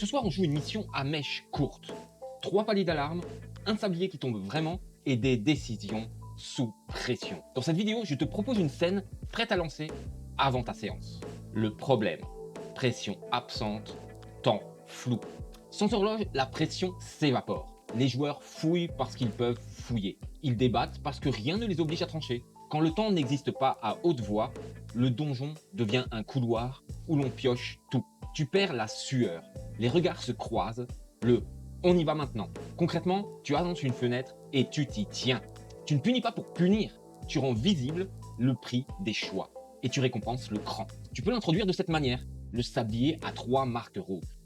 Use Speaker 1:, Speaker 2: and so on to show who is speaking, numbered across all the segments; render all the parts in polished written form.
Speaker 1: Ce soir, on joue une mission à mèche courte. 3 paliers d'alarme, un sablier qui tombe vraiment et des décisions sous pression. Dans cette vidéo, je te propose une scène prête à lancer avant ta séance. Le problème, pression absente, temps flou. Sans horloge, la pression s'évapore. Les joueurs fouillent parce qu'ils peuvent fouiller. Ils débattent parce que rien ne les oblige à trancher. Quand le temps n'existe pas à haute voix, le donjon devient un couloir où l'on pioche tout. Tu perds la sueur. Les regards se croisent. Le on y va maintenant. Concrètement, tu annonces une fenêtre et tu t'y tiens. Tu ne punis pas pour punir. Tu rends visible le prix des choix. Et tu récompenses le cran. Tu peux l'introduire de cette manière. Le sablier a 3 marques rouges.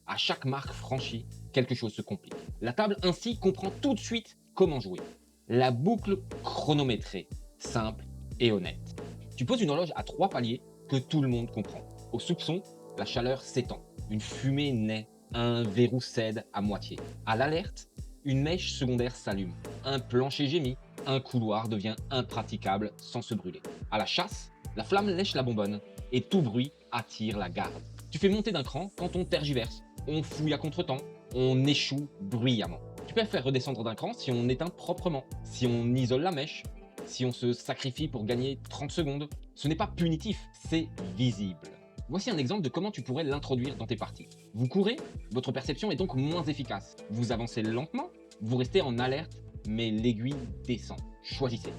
Speaker 1: À chaque marque franchie, quelque chose se complique. La table ainsi comprend tout de suite comment jouer. La boucle chronométrée, simple et honnête. Tu poses une horloge à 3 paliers que tout le monde comprend. Au soupçon, la chaleur s'étend. Une fumée naît, un verrou cède à moitié. À l'alerte, une mèche secondaire s'allume. Un plancher gémit, un couloir devient impraticable sans se brûler. À la chasse, la flamme lèche la bonbonne et tout bruit attire la garde. Tu fais monter d'un cran quand on tergiverse. On fouille à contretemps, on échoue bruyamment. Tu peux faire redescendre d'un cran si on éteint proprement, si on isole la mèche, si on se sacrifie pour gagner 30 secondes. Ce n'est pas punitif, c'est visible. Voici un exemple de comment tu pourrais l'introduire dans tes parties. Vous courez, votre perception est donc moins efficace. Vous avancez lentement, vous restez en alerte, mais l'aiguille descend. Choisissez.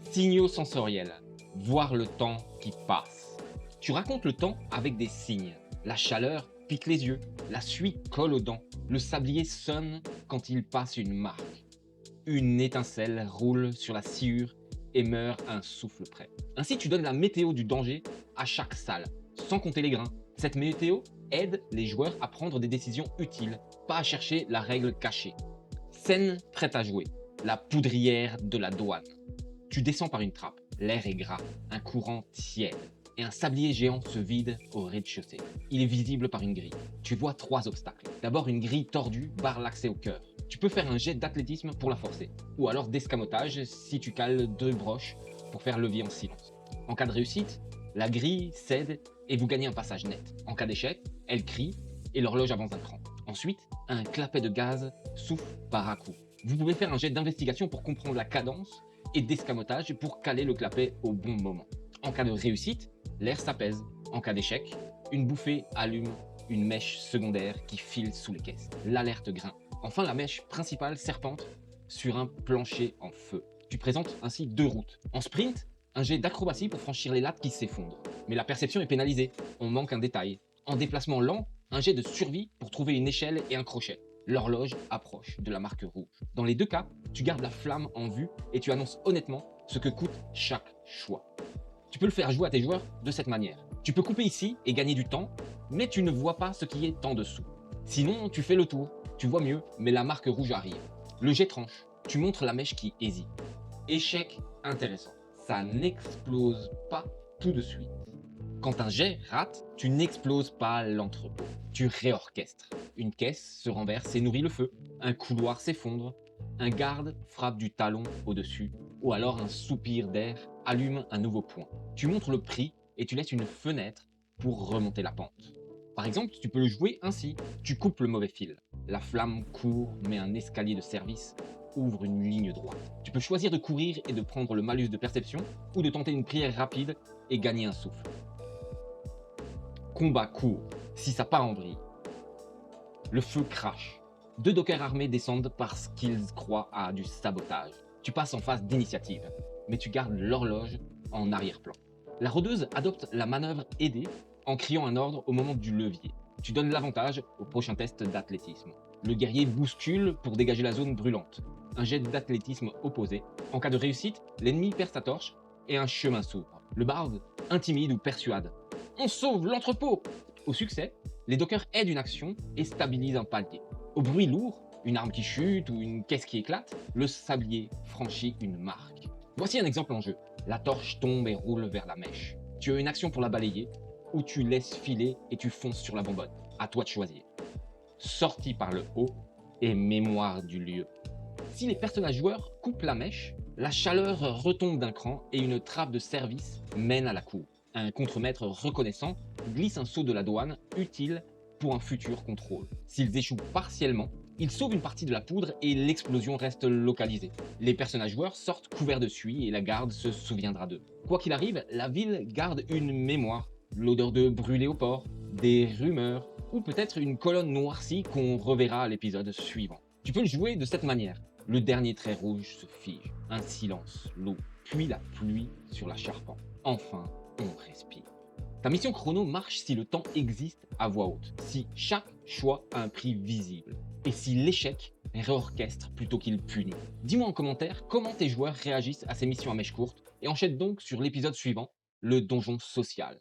Speaker 1: Signaux sensoriels. Voir le temps qui passe. Tu racontes le temps avec des signes. La chaleur pique les yeux, la suie colle aux dents, le sablier sonne quand il passe une marque. Une étincelle roule sur la sciure et meurt un souffle près. Ainsi, tu donnes la météo du danger à chaque salle, sans compter les grains. Cette météo aide les joueurs à prendre des décisions utiles, pas à chercher la règle cachée. Scène prête à jouer, la poudrière de la douane. Tu descends par une trappe, l'air est gras, un courant tiède, et un sablier géant se vide au rez-de-chaussée. Il est visible par une grille. Tu vois 3 obstacles. D'abord, une grille tordue barre l'accès au cœur. Tu peux faire un jet d'athlétisme pour la forcer, ou alors d'escamotage si tu cales 2 broches pour faire levier en silence. En cas de réussite, la grille cède et vous gagnez un passage net. En cas d'échec, elle crie et l'horloge avance d'un cran. Ensuite, un clapet de gaz souffle par à coup. Vous pouvez faire un jet d'investigation pour comprendre la cadence et d'escamotage pour caler le clapet au bon moment. En cas de réussite, l'air s'apaise. En cas d'échec, une bouffée allume une mèche secondaire qui file sous les caisses. L'alerte grimpe. Enfin, la mèche principale serpente sur un plancher en feu. Tu présentes ainsi 2 routes. En sprint, un jet d'acrobatie pour franchir les lattes qui s'effondrent. Mais la perception est pénalisée. On manque un détail. En déplacement lent, un jet de survie pour trouver une échelle et un crochet. L'horloge approche de la marque rouge. Dans les 2 cas, tu gardes la flamme en vue et tu annonces honnêtement ce que coûte chaque choix. Tu peux le faire jouer à tes joueurs de cette manière. Tu peux couper ici et gagner du temps, mais tu ne vois pas ce qui est en dessous. Sinon, tu fais le tour, tu vois mieux, mais la marque rouge arrive. Le jet tranche, tu montres la mèche qui hésite. Échec intéressant. Ça n'explose pas tout de suite. Quand un jet rate, tu n'exploses pas l'entrepôt. Tu réorchestres. Une caisse se renverse et nourrit le feu. Un couloir s'effondre. Un garde frappe du talon au-dessus. Ou alors un soupir d'air allume un nouveau point. Tu montres le prix et tu laisses une fenêtre pour remonter la pente. Par exemple, tu peux le jouer ainsi. Tu coupes le mauvais fil. La flamme court, mais un escalier de service ouvre une ligne droite. Tu peux choisir de courir et de prendre le malus de perception ou de tenter une prière rapide et gagner un souffle. Combat court, si ça part en vrille. Le feu crache. 2 dockers armés descendent parce qu'ils croient à du sabotage. Tu passes en phase d'initiative, mais tu gardes l'horloge en arrière-plan. La rôdeuse adopte la manœuvre aidée en criant un ordre au moment du levier. Tu donnes l'avantage au prochain test d'athlétisme. Le guerrier bouscule pour dégager la zone brûlante. Un jet d'athlétisme opposé. En cas de réussite, l'ennemi perd sa torche et un chemin s'ouvre. Le barde intimide ou persuade. On sauve l'entrepôt! Au succès, les dockers aident une action et stabilisent un palier. Au bruit lourd, une arme qui chute ou une caisse qui éclate, le sablier franchit une marque. Voici un exemple en jeu. La torche tombe et roule vers la mèche. Tu as une action pour la balayer, ou tu laisses filer et tu fonces sur la bonbonne. À toi de choisir. Sortie par le haut et mémoire du lieu. Si les personnages joueurs coupent la mèche, la chaleur retombe d'un cran et une trappe de service mène à la cour. Un contremaître reconnaissant glisse un seau de la douane utile pour un futur contrôle. S'ils échouent partiellement, ils sauvent une partie de la poudre et l'explosion reste localisée. Les personnages joueurs sortent couverts de suie et la garde se souviendra d'eux. Quoi qu'il arrive, la ville garde une mémoire. L'odeur de brûlé au port, des rumeurs, ou peut-être une colonne noircie qu'on reverra à l'épisode suivant. Tu peux le jouer de cette manière. Le dernier trait rouge se fige, un silence lourd, puis la pluie sur la charpente. Enfin, on respire. Ta mission chrono marche si le temps existe à voix haute, si chaque choix a un prix visible, et si l'échec réorchestre plutôt qu'il punit. Dis-moi en commentaire comment tes joueurs réagissent à ces missions à mèche courte, et enchaîne donc sur l'épisode suivant, le donjon social.